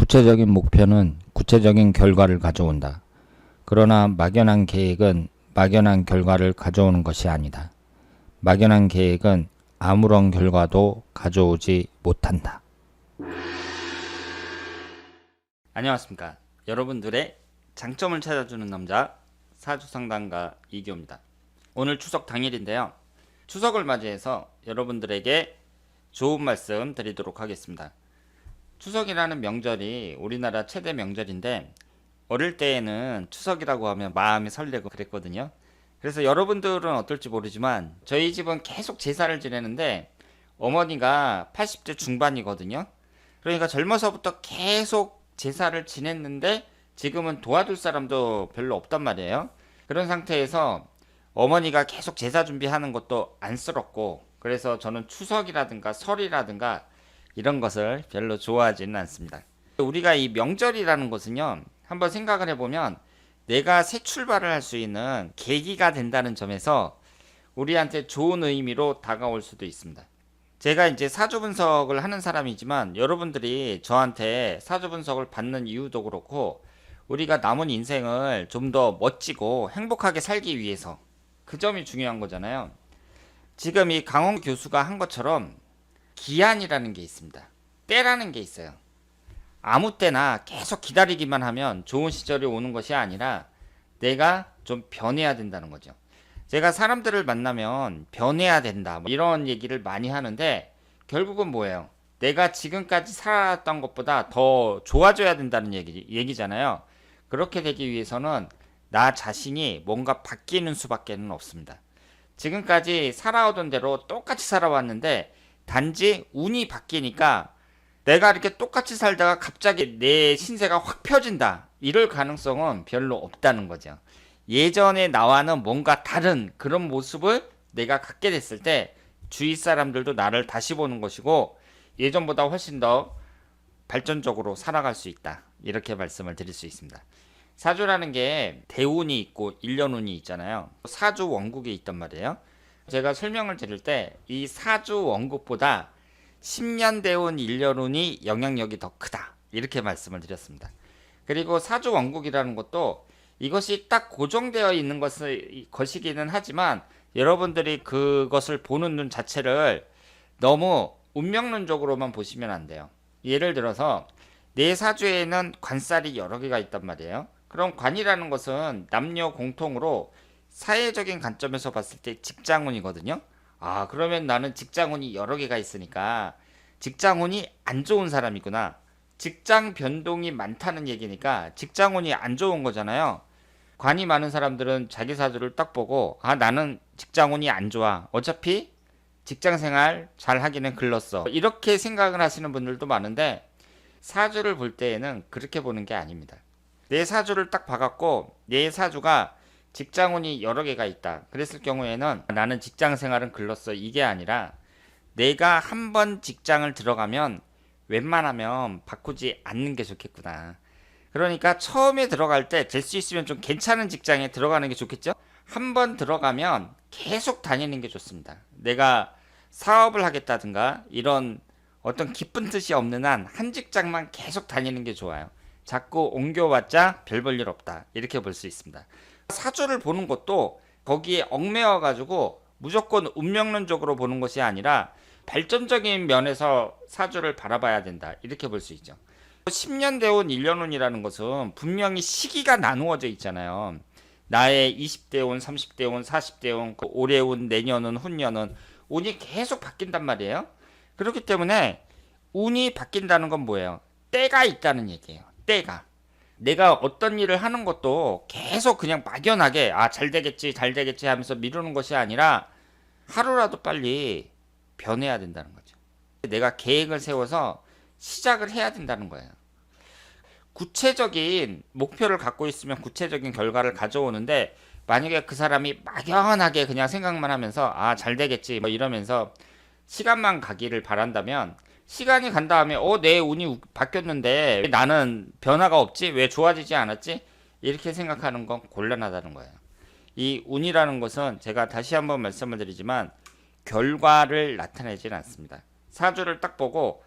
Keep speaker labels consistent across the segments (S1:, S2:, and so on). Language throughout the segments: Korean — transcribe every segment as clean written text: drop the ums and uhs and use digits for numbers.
S1: 구체적인 목표는 구체적인 결과를 가져온다. 그러나 막연한 계획은 막연한 결과를 가져오는 것이 아니다. 막연한 계획은 아무런 결과도 가져오지 못한다. 안녕하십니까. 여러분들의 장점을 찾아주는 남자 사주상담가 이기호입니다. 오늘 추석 당일인데요. 추석을 맞이해서 여러분들에게 좋은 말씀 드리도록 하겠습니다. 추석이라는 명절이 우리나라 최대 명절인데 어릴 때에는 추석이라고 하면 마음이 설레고 그랬거든요. 그래서 여러분들은 어떨지 모르지만 저희 집은 계속 제사를 지내는데 어머니가 80대 중반이거든요. 그러니까 젊어서부터 계속 제사를 지냈는데 지금은 도와줄 사람도 별로 없단 말이에요. 그런 상태에서 어머니가 계속 제사 준비하는 것도 안쓰럽고, 그래서 저는 추석이라든가 설이라든가 이런 것을 별로 좋아하지는 않습니다. 우리가 이 명절이라는 것은요, 한번 생각을 해보면 내가 새 출발을 할 수 있는 계기가 된다는 점에서 우리한테 좋은 의미로 다가올 수도 있습니다. 제가 이제 사주 분석을 하는 사람이지만 여러분들이 저한테 사주 분석을 받는 이유도 그렇고, 우리가 남은 인생을 좀 더 멋지고 행복하게 살기 위해서, 그 점이 중요한 거잖아요. 지금 이 강원 교수가 한 것처럼 기한이라는 게 있습니다. 때라는 게 있어요. 아무 때나 계속 기다리기만 하면 좋은 시절이 오는 것이 아니라 내가 좀 변해야 된다는 거죠. 제가 사람들을 만나면 변해야 된다, 이런 얘기를 많이 하는데 결국은 뭐예요? 내가 지금까지 살았던 것보다 더 좋아져야 된다는 얘기잖아요. 그렇게 되기 위해서는 나 자신이 뭔가 바뀌는 수밖에는 없습니다. 지금까지 살아오던 대로 똑같이 살아왔는데 단지 운이 바뀌니까 내가 이렇게 똑같이 살다가 갑자기 내 신세가 확 펴진다, 이럴 가능성은 별로 없다는 거죠. 예전에 나와는 뭔가 다른 그런 모습을 내가 갖게 됐을 때 주위 사람들도 나를 다시 보는 것이고 예전보다 훨씬 더 발전적으로 살아갈 수 있다, 이렇게 말씀을 드릴 수 있습니다. 사주라는 게 대운이 있고 일년운이 있잖아요. 사주 원국이 있단 말이에요. 제가 설명을 드릴 때 이 사주 원국보다 10년 대운 1년운이 영향력이 더 크다, 이렇게 말씀을 드렸습니다. 그리고 사주 원국이라는 것도 이것이 딱 고정되어 있는 것이기는 하지만 여러분들이 그것을 보는 눈 자체를 너무 운명론적으로만 보시면 안 돼요. 예를 들어서 내 사주에는 관살이 여러 개가 있단 말이에요. 그럼 관이라는 것은 남녀 공통으로 사회적인 관점에서 봤을 때 직장운이거든요. 그러면 나는 직장운이 여러 개가 있으니까 직장운이 안 좋은 사람이구나, 직장 변동이 많다는 얘기니까 직장운이 안 좋은 거잖아요. 관이 많은 사람들은 자기 사주를 딱 보고 나는 직장운이 안 좋아, 어차피 직장생활 잘 하기는 글렀어, 이렇게 생각을 하시는 분들도 많은데 사주를 볼 때에는 그렇게 보는 게 아닙니다. 내 사주를 딱 봐갖고 내 사주가 직장운이 여러 개가 있다 그랬을 경우에는 나는 직장생활은 글렀어, 이게 아니라 내가 한번 직장을 들어가면 웬만하면 바꾸지 않는 게 좋겠구나. 그러니까 처음에 들어갈 때 될 수 있으면 좀 괜찮은 직장에 들어가는 게 좋겠죠? 한번 들어가면 계속 다니는 게 좋습니다. 내가 사업을 하겠다든가 이런 어떤 기쁜 뜻이 없는 한 한 직장만 계속 다니는 게 좋아요. 자꾸 옮겨봤자 별 볼 일 없다, 이렇게 볼 수 있습니다. 사주를 보는 것도 거기에 얽매여 가지고 무조건 운명론적으로 보는 것이 아니라 발전적인 면에서 사주를 바라봐야 된다, 이렇게 볼 수 있죠. 10년 대운 1년운이라는 것은 분명히 시기가 나누어져 있잖아요. 나의 20대 운, 30대 운, 40대 운, 올해 운, 내년은, 훈년은 운이 계속 바뀐단 말이에요. 그렇기 때문에 운이 바뀐다는 건 뭐예요? 때가 있다는 얘기예요. 때가. 내가 어떤 일을 하는 것도 계속 그냥 막연하게 잘 되겠지 잘 되겠지 하면서 미루는 것이 아니라 하루라도 빨리 변해야 된다는 거죠. 내가 계획을 세워서 시작을 해야 된다는 거예요. 구체적인 목표를 갖고 있으면 구체적인 결과를 가져오는데 만약에 그 사람이 막연하게 그냥 생각만 하면서 잘 되겠지 이러면서 시간만 가기를 바란다면 시간이 간 다음에 내 운이 바뀌었는데 왜 나는 변화가 없지? 왜 좋아지지 않았지? 이렇게 생각하는 건 곤란하다는 거예요. 이 운이라는 것은 제가 다시 한번 말씀을 드리지만 결과를 나타내지는 않습니다. 사주를 딱 보고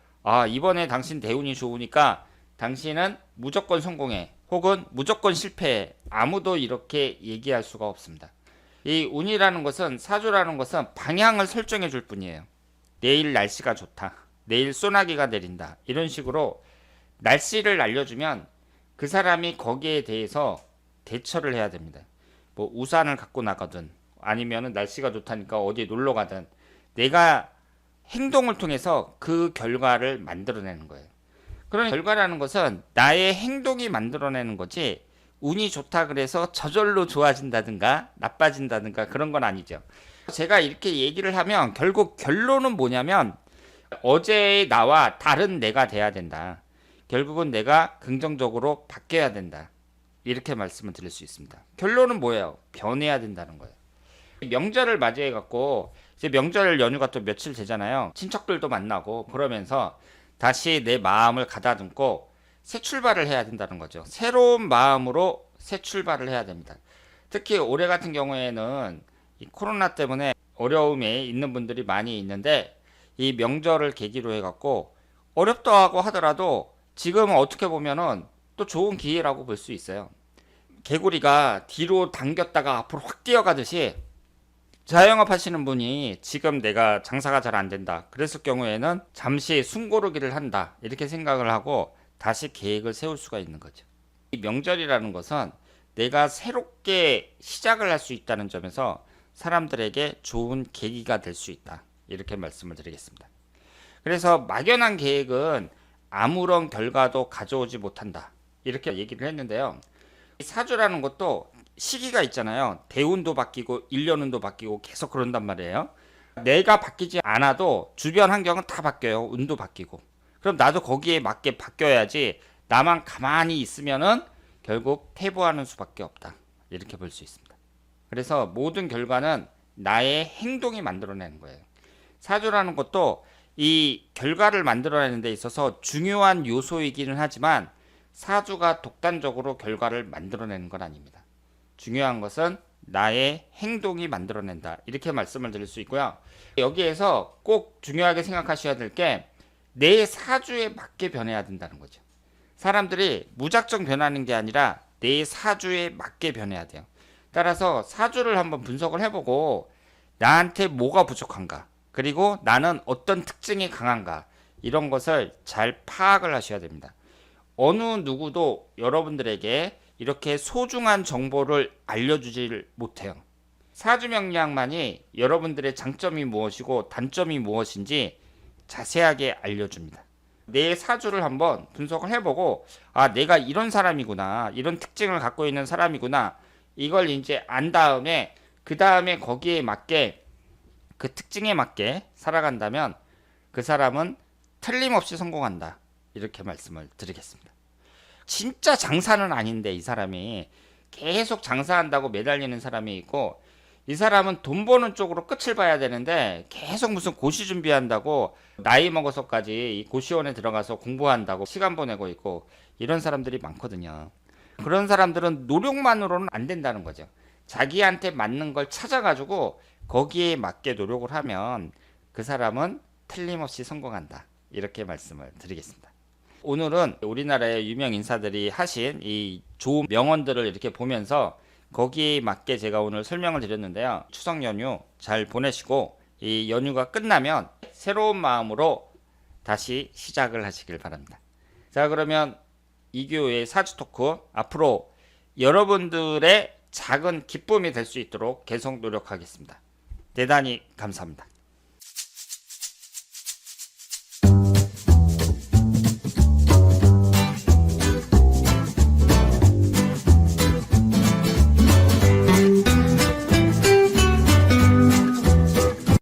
S1: 이번에 당신 대운이 좋으니까 당신은 무조건 성공해 혹은 무조건 실패해. 아무도 이렇게 얘기할 수가 없습니다. 이 운이라는 것은, 사주라는 것은 방향을 설정해 줄 뿐이에요. 내일 날씨가 좋다, 내일 소나기가 내린다, 이런 식으로 날씨를 알려주면 그 사람이 거기에 대해서 대처를 해야 됩니다. 뭐 우산을 갖고 나가든 아니면 날씨가 좋다니까 어디 놀러 가든 내가 행동을 통해서 그 결과를 만들어내는 거예요. 그런 결과라는 것은 나의 행동이 만들어내는 거지, 운이 좋다 그래서 저절로 좋아진다든가 나빠진다든가 그런 건 아니죠. 제가 이렇게 얘기를 하면 결국 결론은 뭐냐면, 어제의 나와 다른 내가 돼야 된다. 결국은 내가 긍정적으로 바뀌어야 된다. 이렇게 말씀을 드릴 수 있습니다. 결론은 뭐예요? 변해야 된다는 거예요. 명절을 맞이해 갖고 이제 명절 연휴가 또 며칠 되잖아요. 친척들도 만나고 그러면서 다시 내 마음을 가다듬고 새 출발을 해야 된다는 거죠. 새로운 마음으로 새 출발을 해야 됩니다. 특히 올해 같은 경우에는 이 코로나 때문에 어려움에 있는 분들이 많이 있는데, 이 명절을 계기로 해갖고 어렵다고 하더라도 지금 어떻게 보면은 또 좋은 기회라고 볼 수 있어요. 개구리가 뒤로 당겼다가 앞으로 확 뛰어가듯이 자영업 하시는 분이 지금 내가 장사가 잘 안 된다 그랬을 경우에는 잠시 숨고르기를 한다, 이렇게 생각을 하고 다시 계획을 세울 수가 있는 거죠. 이 명절이라는 것은 내가 새롭게 시작을 할 수 있다는 점에서 사람들에게 좋은 계기가 될 수 있다, 이렇게 말씀을 드리겠습니다. 그래서 막연한 계획은 아무런 결과도 가져오지 못한다, 이렇게 얘기를 했는데요. 사주라는 것도 시기가 있잖아요. 대운도 바뀌고 일년운도 바뀌고 계속 그런단 말이에요. 내가 바뀌지 않아도 주변 환경은 다 바뀌어요. 운도 바뀌고. 그럼 나도 거기에 맞게 바뀌어야지, 나만 가만히 있으면은 결국 퇴보하는 수밖에 없다, 이렇게 볼 수 있습니다. 그래서 모든 결과는 나의 행동이 만들어내는 거예요. 사주라는 것도 이 결과를 만들어내는 데 있어서 중요한 요소이기는 하지만 사주가 독단적으로 결과를 만들어내는 건 아닙니다. 중요한 것은 나의 행동이 만들어낸다, 이렇게 말씀을 드릴 수 있고요. 여기에서 꼭 중요하게 생각하셔야 될 게 내 사주에 맞게 변해야 된다는 거죠. 사람들이 무작정 변하는 게 아니라 내 사주에 맞게 변해야 돼요. 따라서 사주를 한번 분석을 해보고 나한테 뭐가 부족한가, 그리고 나는 어떤 특징이 강한가, 이런 것을 잘 파악을 하셔야 됩니다. 어느 누구도 여러분들에게 이렇게 소중한 정보를 알려주질 못해요. 사주명리학만이 여러분들의 장점이 무엇이고 단점이 무엇인지 자세하게 알려줍니다. 내 사주를 한번 분석을 해보고, 아, 내가 이런 사람이구나, 이런 특징을 갖고 있는 사람이구나, 이걸 이제 안 다음에 그 다음에 거기에 맞게, 그 특징에 맞게 살아간다면 그 사람은 틀림없이 성공한다, 이렇게 말씀을 드리겠습니다. 진짜 장사는 아닌데 이 사람이 계속 장사한다고 매달리는 사람이 있고, 이 사람은 돈 버는 쪽으로 끝을 봐야 되는데 계속 무슨 고시 준비한다고 나이 먹어서까지 이 고시원에 들어가서 공부한다고 시간 보내고 있고, 이런 사람들이 많거든요. 그런 사람들은 노력만으로는 안 된다는 거죠. 자기한테 맞는 걸 찾아가지고 거기에 맞게 노력을 하면 그 사람은 틀림없이 성공한다, 이렇게 말씀을 드리겠습니다. 오늘은 우리나라의 유명 인사들이 하신 이 좋은 명언들을 이렇게 보면서 거기에 맞게 제가 오늘 설명을 드렸는데요. 추석 연휴 잘 보내시고 이 연휴가 끝나면 새로운 마음으로 다시 시작을 하시길 바랍니다. 자, 그러면 이교의 사주 토크 앞으로 여러분들의 작은 기쁨이 될 수 있도록 계속 노력하겠습니다. 대단히 감사합니다.